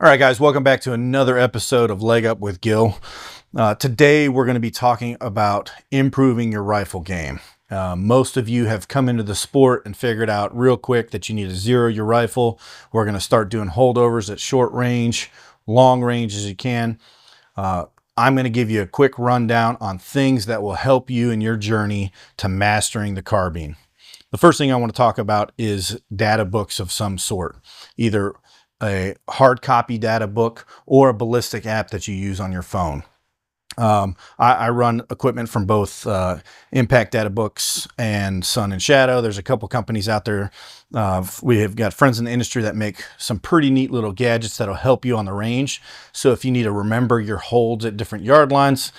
All right, guys, welcome back to another episode of Leg Up with Gill. Today, we're going to be talking about improving your rifle game. Most of you have come into the sport and figured out real quick that you need to zero your rifle. We're going to start doing holdovers at short range, long range as you can. I'm going to give you a quick rundown on things that will help you in your journey to mastering the carbine. The first thing I want to talk about is data books of some sort, either a hard copy data book or a ballistic app that you use on your phone. I run equipment from both Impact Data Books and Sun and Shadow. There's a couple companies out there. We have got friends in the industry that make some pretty neat little gadgets that'll help you on the range. So if you need to remember your holds at different yard lines,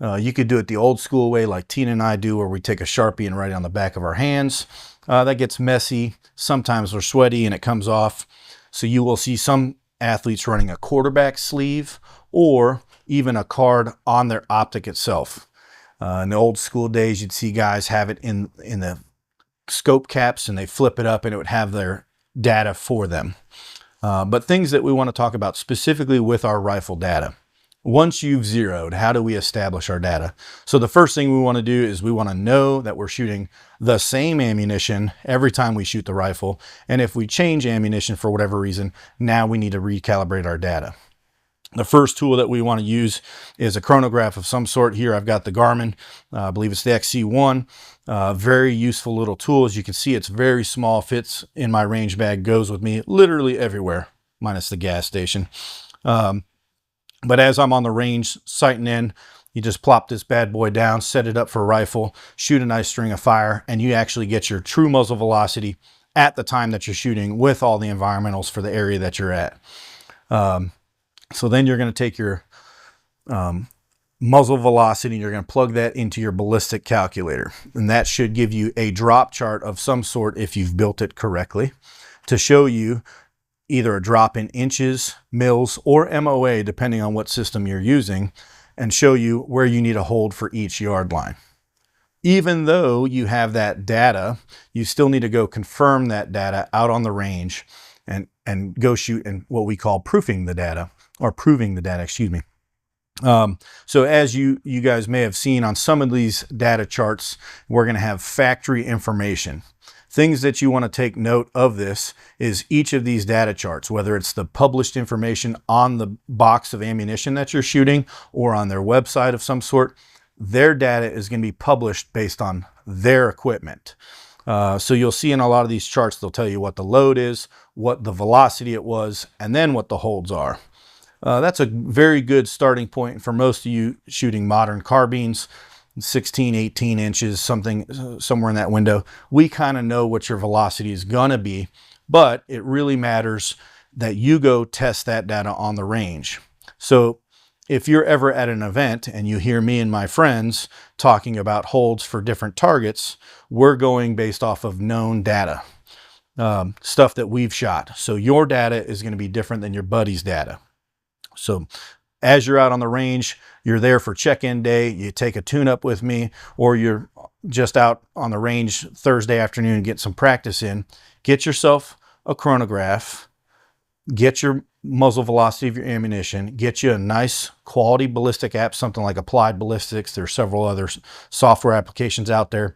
you could do it the old school way like Tina and I do, where we take a Sharpie and write it on the back of our hands. That gets messy. Sometimes we're sweaty and it comes off. So you will see some athletes running a quarterback sleeve or even a card on their optic itself. In the old school days, you'd see guys have it in the scope caps and they flip it up and it would have their data for them. But things that we want to talk about specifically with our rifle data. Once you've zeroed, how do we establish our data? So the first thing we want to do is we want to know that we're shooting the same ammunition every time we shoot the rifle. And if we change ammunition for whatever reason, now we need to recalibrate our data. The first tool that we want to use is a chronograph of some sort. Here I've got the Garmin, I believe it's the XC1. Very useful little tool. As you can see, it's very small, fits in my range bag, goes with me literally everywhere, minus the gas station. But as I'm on the range sighting in, you just plop this bad boy down, set it up for a rifle, shoot a nice string of fire, and you actually get your true muzzle velocity at the time that you're shooting with all the environmentals for the area that you're at. So then you're going to take your muzzle velocity and you're going to plug that into your ballistic calculator. And that should give you a drop chart of some sort if you've built it correctly to show you either a drop in inches, mils, or MOA, depending on what system you're using, and show you where you need a hold for each yard line. Even though you have that data, you still need to go confirm that data out on the range and go shoot in what we call proofing the data, or proving the data, excuse me. So as you guys may have seen on some of these data charts, we're going to have factory information. Things that you want to take note of this is each of these data charts, whether it's the published information on the box of ammunition that you're shooting or on their website of some sort, their data is going to be published based on their equipment. So you'll see in a lot of these charts, they'll tell you what the load is, what the velocity it was, and then what the holds are. That's a very good starting point for most of you shooting modern carbines. 16, 18 inches, somewhere in that window. We kind of know what your velocity is going to be, but it really matters that you go test that data on the range. So if you're ever at an event and you hear me and my friends talking about holds for different targets, we're going based off of known data, stuff that we've shot. So your data is going to be different than your buddy's data. So as you're out on the range, you're there for check-in day, you take a tune-up with me, or you're just out on the range Thursday afternoon and get some practice in, get yourself a chronograph, get your muzzle velocity of your ammunition, get you a nice quality ballistic app, something like Applied Ballistics. There's several other software applications out there.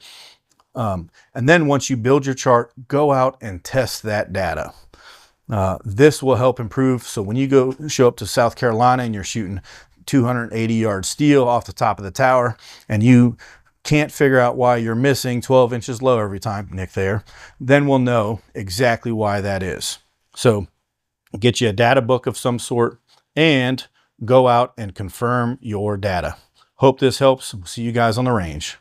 And then once you build your chart, go out and test that data. This will help improve. So when you show up to South Carolina and you're shooting 280 yard steel off the top of the tower and you can't figure out why you're missing 12 inches low every time, Nick there, then we'll know exactly why that is. So get you a data book of some sort and go out and confirm your data. Hope this helps. We'll see you guys on the range.